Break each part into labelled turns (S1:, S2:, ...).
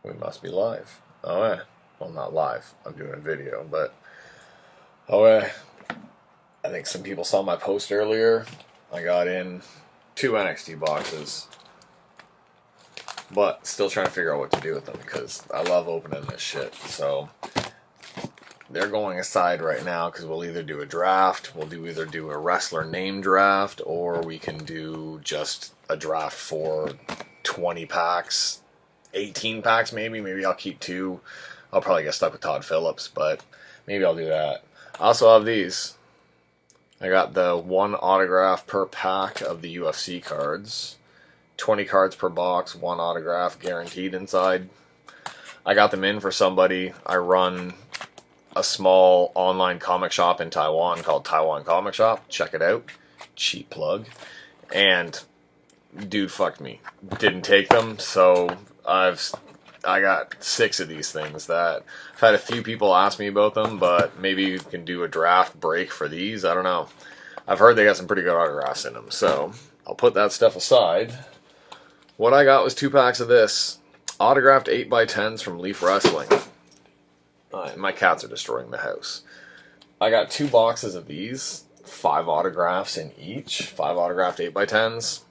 S1: We must be live. Oh yeah. Well, not live. I'm doing a video, but oh yeah. I think some people saw my post earlier. I got in 2 NXT boxes, but still trying to figure out what to do with them because I love opening this shit. So they're going aside right now because we'll either do a draft, either do a wrestler name draft, or we can do just a draft for 20 packs, 18 packs maybe. Maybe I'll keep 2. I'll probably get stuck with Todd Phillips, but maybe I'll do that. I also have these. I got the 1 autograph per pack of the UFC cards. 20 cards per box, 1 autograph guaranteed inside. I got them in for somebody. I run a small online comic shop in Taiwan called Taiwan Comic Shop. Check it out. Cheap plug. And dude fucked me. Didn't take them, so I got 6 of these things that I've had a few people ask me about them, but maybe you can do a draft break for these. I don't know. I've heard they got some pretty good autographs in them, so I'll put that stuff aside. What I got was 2 packs of this. Autographed 8x10s from Leaf Wrestling. My cats are destroying the house. I got 2 boxes of these. 5 autographs in each. 5 autographed 8x10s.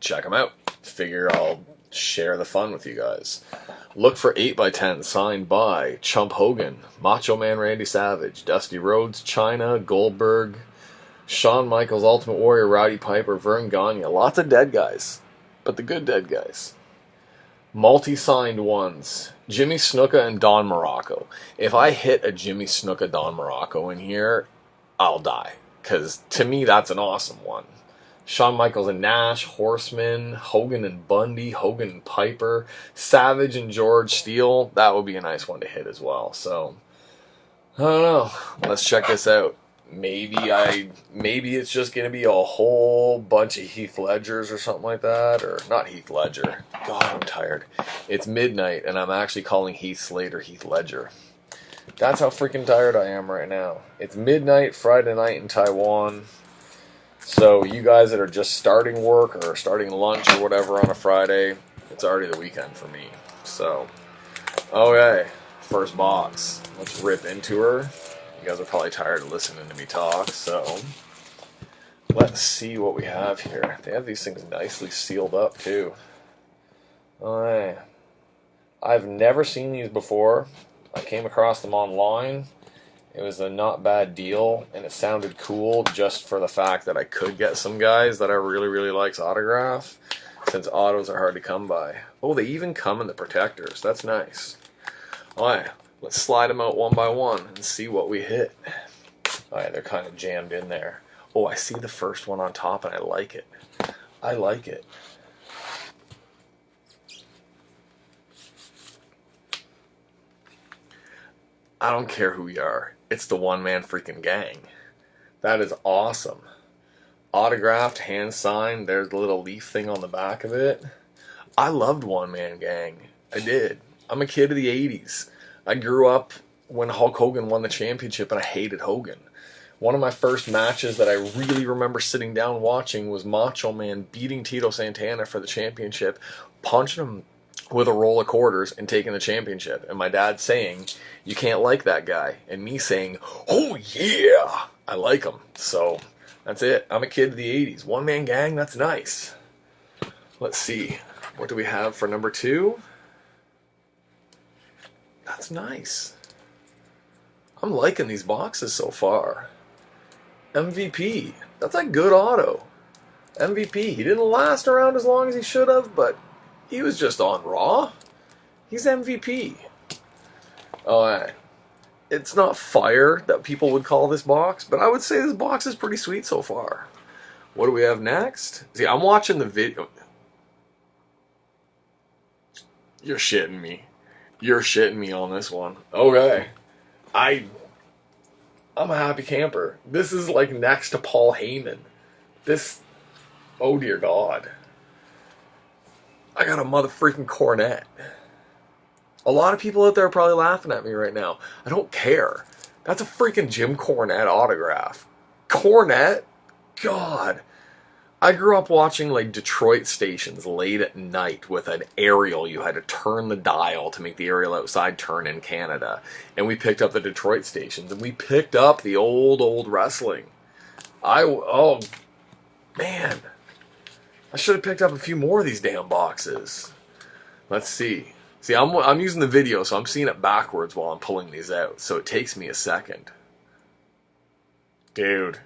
S1: Check them out. Figure I'll share the fun with you guys. Look for 8x10 signed by Chump Hogan, Macho Man Randy Savage, Dusty Rhodes, Chyna, Goldberg, Shawn Michaels, Ultimate Warrior, Rowdy Piper, Vern Gagne. Lots of dead guys, but the good dead guys. Multi-signed ones. Jimmy Snuka and Don Morocco. If I hit a Jimmy Snuka Don Morocco in here, I'll die. Because to me, that's an awesome one. Shawn Michaels and Nash, Horseman, Hogan and Bundy, Hogan and Piper, Savage and George Steele. That would be a nice one to hit as well. So, I don't know. Let's check this out. Maybe it's just going to be a whole bunch of Heath Ledgers or something like that. Or, not Heath Ledger. God, I'm tired. It's midnight, and I'm actually calling Heath Slater Heath Ledger. That's how freaking tired I am right now. It's midnight, Friday night in Taiwan. So, you guys that are just starting work or starting lunch or whatever on a Friday, it's already the weekend for me. So, okay. First box. Let's rip into her. You guys are probably tired of listening to me talk, so let's see what we have here. They have these things nicely sealed up, too. Alright. I've never seen these before. I came across them online. It was a not bad deal, and it sounded cool just for the fact that I could get some guys that I really, really likes autograph, since autos are hard to come by. Oh, they even come in the protectors. That's nice. Alright. Let's slide them out one by one and see what we hit. Alright, they're kind of jammed in there. Oh, I see the first one on top and I like it. I like it. I don't care who you are. It's the one-man freaking gang. That is awesome. Autographed, hand signed. There's the little leaf thing on the back of it. I loved one-man gang. I did. I'm a kid of the 80s. I grew up when Hulk Hogan won the championship and I hated Hogan. One of my first matches that I really remember sitting down watching was Macho Man beating Tito Santana for the championship, punching him with a roll of quarters and taking the championship. And my dad saying, "You can't like that guy." And me saying, "Oh yeah, I like him." So that's it. I'm a kid of the 80s. One man gang, that's nice. Let's see. What do we have for number 2? That's nice. I'm liking these boxes so far. MVP. That's a good auto. MVP. He didn't last around as long as he should have, but he was just on Raw. He's MVP. Alright. It's not fire that people would call this box, but I would say this box is pretty sweet so far. What do we have next? See, I'm watching the video. You're shitting me. You're shitting me on this one. Okay. I'm a happy camper. This is like next to Paul Heyman. This, oh dear God. I got a motherfucking Cornette. A lot of people out there are probably laughing at me right now. I don't care. That's a freaking Jim Cornette autograph. Cornette? God. I grew up watching like Detroit stations late at night with an aerial. You had to turn the dial to make the aerial outside turn in Canada. And we picked up the Detroit stations and we picked up the old wrestling. Oh, man. I should have picked up a few more of these damn boxes. Let's see. See, I'm using the video, so I'm seeing it backwards while I'm pulling these out. So it takes me a second. Dudes.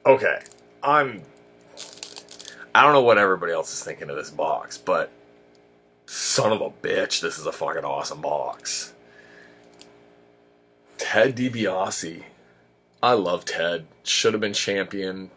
S1: Okay, I don't know what everybody else is thinking of this box, but son of a bitch, this is a fucking awesome box. Ted DiBiase. I love Ted. Should have been champion.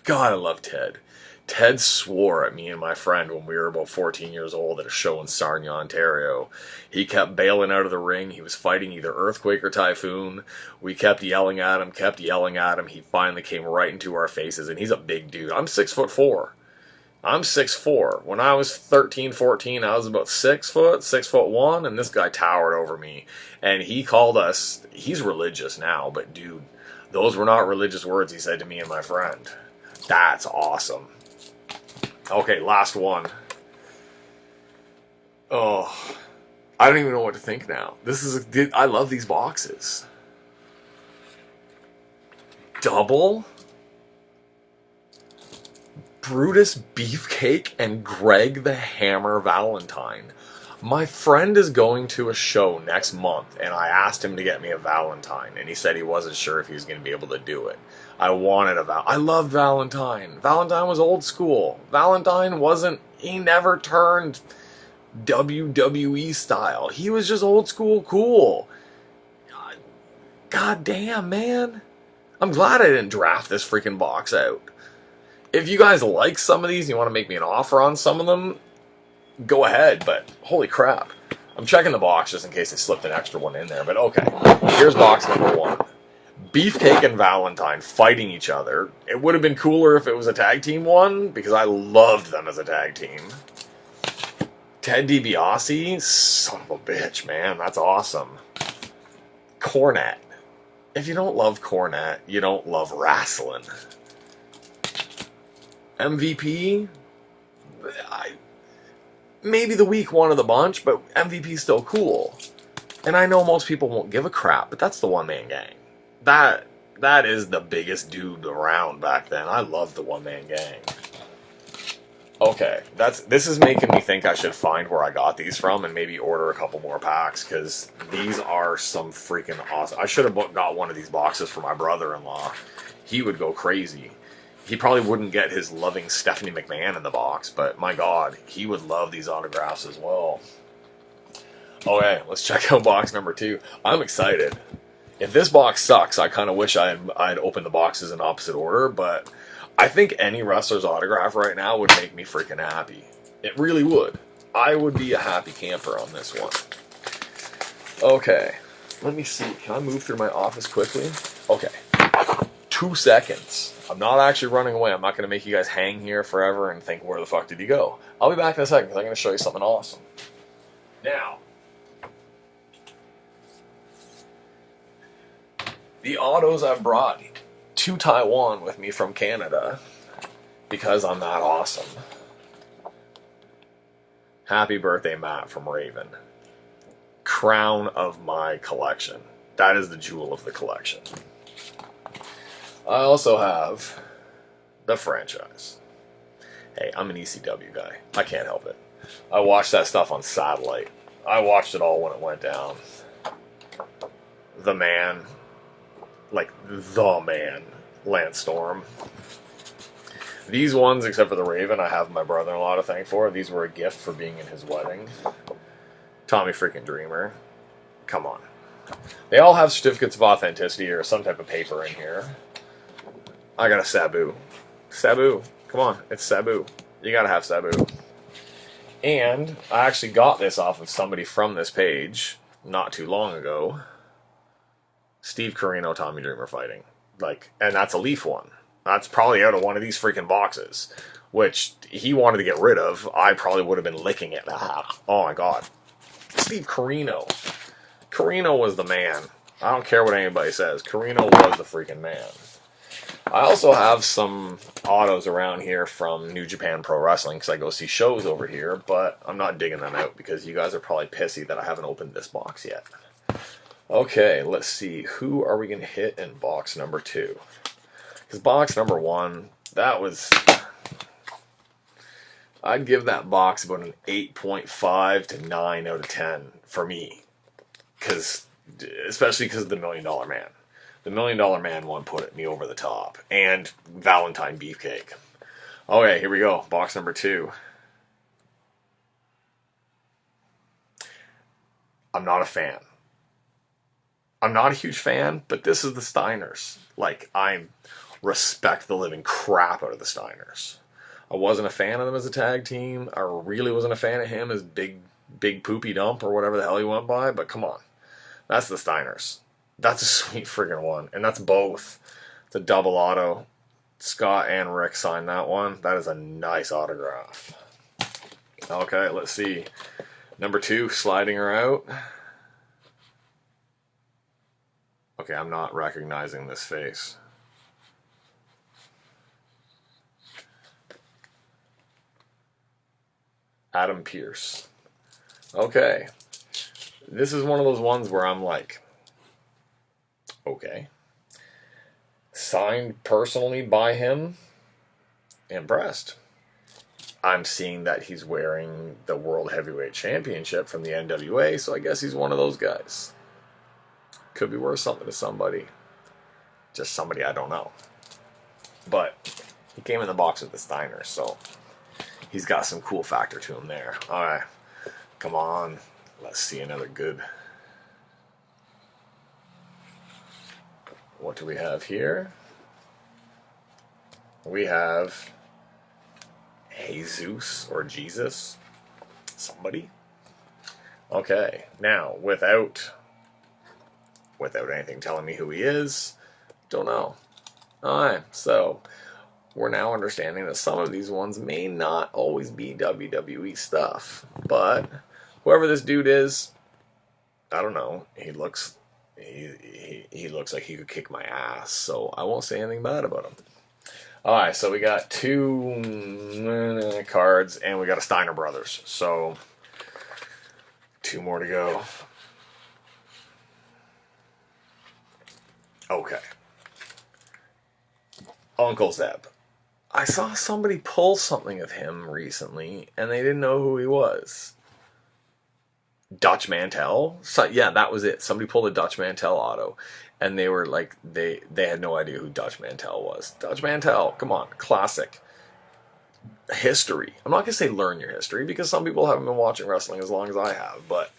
S1: God, I love Ted. Ted swore at me and my friend when we were about 14 years old at a show in Sarnia, Ontario. He kept bailing out of the ring. He was fighting either Earthquake or Typhoon. We kept yelling at him. He finally came right into our faces, and he's a big dude. I'm 6'4". I'm 6'4". When I was 13, 14, I was about 6 foot, 6'1", and this guy towered over me. And he called us, he's religious now, but dude, those were not religious words he said to me and my friend. That's awesome. Okay, last one. Oh, I don't even know what to think now. I love these boxes. Double Brutus Beefcake and Greg the Hammer Valentine. My friend is going to a show next month, and I asked him to get me a Valentine, and he said he wasn't sure if he was going to be able to do it. I wanted I loved Valentine. Valentine was old school. Valentine he never turned WWE style. He was just old school cool. God damn, man. I'm glad I didn't draft this freaking box out. If you guys like some of these and you want to make me an offer on some of them, go ahead, but holy crap. I'm checking the box just in case they slipped an extra one in there, but okay. Here's box number 1. Beefcake and Valentine fighting each other. It would have been cooler if it was a tag team one, because I loved them as a tag team. Ted DiBiase, son of a bitch, man, that's awesome. Cornette. If you don't love Cornette, you don't love wrestling. MVP, maybe the weak one of the bunch, but MVP's still cool. And I know most people won't give a crap, but that's the one-man gang. That is the biggest dude around back then. I loved the one-man gang. Okay, this is making me think I should find where I got these from and maybe order a couple more packs, because these are some freaking awesome. I should have got one of these boxes for my brother-in-law. He would go crazy. He probably wouldn't get his loving Stephanie McMahon in the box, but my God, he would love these autographs as well. Okay, let's check out box number 2. I'm excited. If this box sucks, I kind of wish I'd opened the boxes in opposite order, but I think any wrestler's autograph right now would make me freaking happy. It really would. I would be a happy camper on this one. Okay, let me see. Can I move through my office quickly? Okay. 2 seconds. I'm not actually running away. I'm not going to make you guys hang here forever and think, where the fuck did he go? I'll be back in a second because I'm going to show you something awesome. Now, the autos I've brought to Taiwan with me from Canada because I'm that awesome. Happy birthday, Matt from Raven. Crown of my collection. That is the jewel of the collection. I also have the franchise. Hey, I'm an ECW guy. I can't help it. I watched that stuff on satellite. I watched it all when it went down. The man, Lance Storm. These ones, except for the Raven, I have my brother-in-law to thank for. These were a gift for being in his wedding. Tommy freaking Dreamer. Come on. They all have certificates of authenticity or some type of paper in here. I got a Sabu. Sabu. Come on, it's Sabu. You gotta have Sabu. And I actually got this off of somebody from this page not too long ago. Steve Corino, Tommy Dreamer fighting. And that's a Leaf one. That's probably out of one of these freaking boxes, which he wanted to get rid of. I probably would have been licking it. Oh my God. Steve Corino. Corino was the man. I don't care what anybody says. Carino was the freaking man. I also have some autos around here from New Japan Pro Wrestling because I go see shows over here, but I'm not digging them out because you guys are probably pissy that I haven't opened this box yet. Okay, let's see. Who are we going to hit in box number 2? Because box number 1, that was... I'd give that box about an 8.5 to 9 out of 10 for me. Especially because of the $1 Million Man. The $1 Million Man one put me over the top. And Valentine Beefcake. Okay, here we go. Box number 2. I'm not a fan. I'm not a huge fan, but this is the Steiners. Like, I respect the living crap out of the Steiners. I wasn't a fan of them as a tag team. I really wasn't a fan of him as Big Poopy Dump or whatever the hell he went by, but come on. That's the Steiners. That's a sweet friggin' one. And that's both. It's a double auto. Scott and Rick signed that one. That is a nice autograph. Okay, let's see. Number 2, sliding her out. Okay, I'm not recognizing this face. Adam Pearce. Okay. This is one of those ones where I'm like, okay. Signed personally by him. Impressed. I'm seeing that he's wearing the World Heavyweight Championship from the NWA, so I guess he's one of those guys. Could be worth something to somebody. Just somebody I don't know. But he came in the box with the Steiners, so he's got some cool factor to him there. Alright, come on. Let's see another good. What do we have here? We have Jesus or Jesus. Somebody. Okay, now without anything telling me who he is, don't know. Alright, so we're now understanding that some of these ones may not always be WWE stuff, but whoever this dude is, I don't know. He looks like he could kick my ass, so I won't say anything bad about him. Alright, so we got 2 cards, and we got a Steiner Brothers, so 2 more to go. Okay. Uncle Zeb. I saw somebody pull something of him recently, and they didn't know who he was. Dutch Mantel? So, yeah, that was it. Somebody pulled a Dutch Mantel auto, and they were like, they had no idea who Dutch Mantel was. Dutch Mantel, come on, classic. History. I'm not going to say learn your history, because some people haven't been watching wrestling as long as I have, but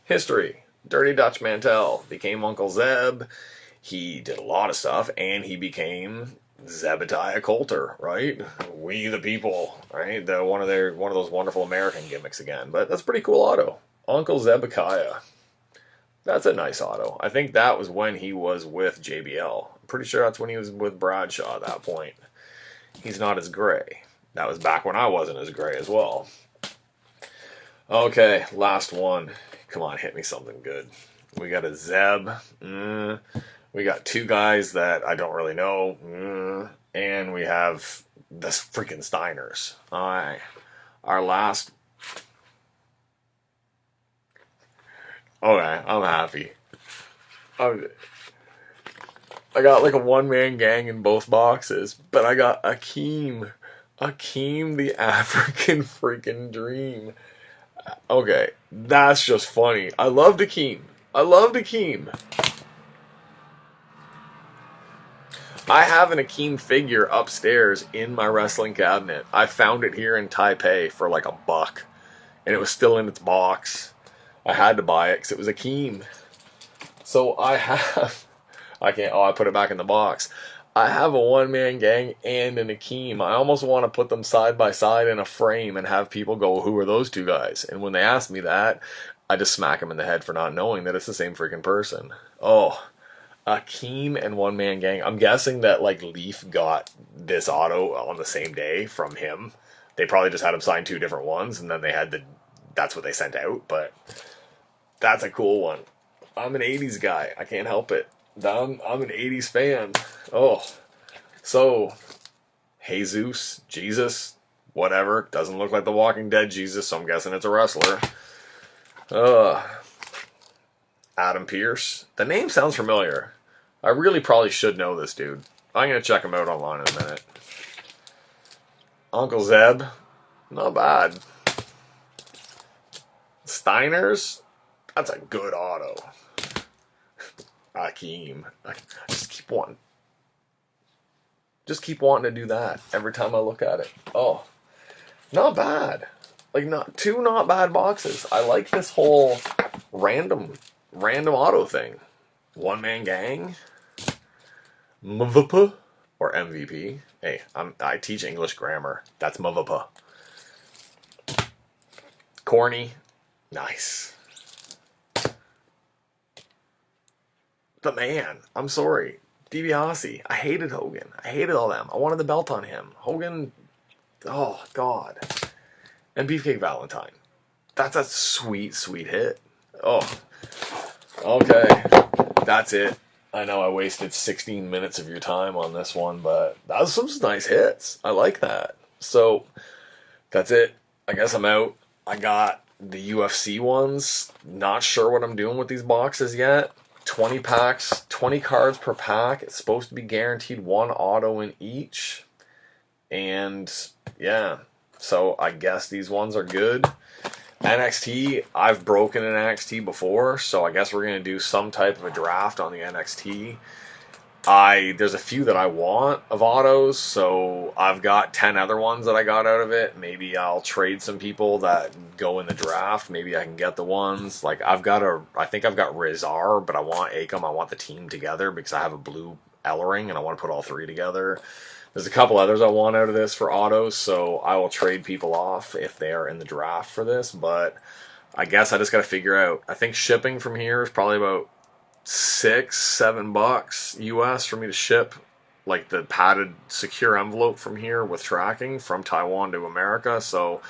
S1: history. Dirty Dutch Mantel became Uncle Zeb. He did a lot of stuff, and he became Zebediah Coulter, right? We the people, right? One of those wonderful American gimmicks again. But that's a pretty cool auto. Uncle Zebekiah. That's a nice auto. I think that was when he was with JBL. I'm pretty sure that's when he was with Bradshaw at that point. He's not as gray. That was back when I wasn't as gray as well. Okay, last one. Come on, hit me something good. We got a Zeb. We got 2 guys that I don't really know. And we have the freaking Steiners. Alright. Our last. Okay, I'm happy. I got like a one-man gang in both boxes. But I got Akeem. Akeem the African freaking Dream. Okay, that's just funny. I loved Akeem. I have an Akeem figure upstairs in my wrestling cabinet. I found it here in Taipei for like $1, and it was still in its box. I had to buy it because it was Akeem. So I put it back in the box. I have a one-man gang and an Akeem. I almost want to put them side by side in a frame and have people go, who are those 2 guys? And when they ask me that, I just smack them in the head for not knowing that it's the same freaking person. Oh, Akeem and One Man Gang. I'm guessing that like Leaf got this auto on the same day from him. They probably just had him sign 2 different ones, and then that's what they sent out. But that's a cool one. I'm an 80s guy. I can't help it. I'm an 80s fan. Oh, so Jesus, Jesus, whatever. Doesn't look like the Walking Dead Jesus, so I'm guessing it's a wrestler. Uh, Adam Pearce. The name sounds familiar. I really probably should know this dude. I'm going to check him out online in a minute. Uncle Zeb. Not bad. Steiner's. That's a good auto. Akeem. I just keep wanting. Just keep wanting to do that every time I look at it. Oh, not bad. Like not bad boxes. I like this whole random auto thing. One Man Gang, MVP or MVP. Hey, I teach English grammar. That's MVP. Corny, nice. But man, I'm sorry. DiBiase. I hated Hogan. I hated all them. I wanted the belt on him. Hogan, oh God. And Beefcake Valentine. That's a sweet, sweet hit. Oh, okay. That's it. I know I wasted 16 minutes of your time on this one, but that was some nice hits. I like that. So, that's it. I guess I'm out. I got the UFC ones. Not sure what I'm doing with these boxes yet. 20 packs, 20 cards per pack. It's supposed to be guaranteed one auto in each. And, yeah. So, I guess these ones are good. NXT, I've broken an NXT before, so I guess we're going to do some type of a draft on the NXT. There's a few that I want of autos, so I've got 10 other ones that I got out of it. Maybe I'll trade some people that go in the draft. Maybe I can get the ones. Like, I think I've got Rizar, but I want Akam. I want the team together because I have a blue Ellering, and I want to put all three together. There's a couple others I want out of this for autos, so I will trade people off if they are in the draft for this, but I guess I just got to figure out. I think shipping from here is probably about $6-7 US for me to ship, like the padded secure envelope from here with tracking from Taiwan to America, so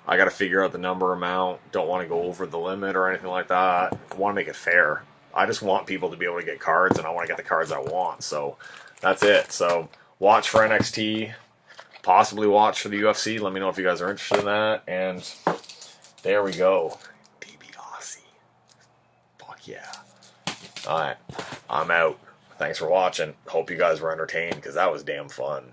S1: I got to figure out the number amount. Don't want to go over the limit or anything like that. I want to make it fair. I just want people to be able to get cards, and I want to get the cards I want, so that's it. So watch for NXT, possibly watch for the UFC. Let me know if you guys are interested in that. And there we go. DiBiase. Fuck yeah. Alright, I'm out. Thanks for watching. Hope you guys were entertained because that was damn fun.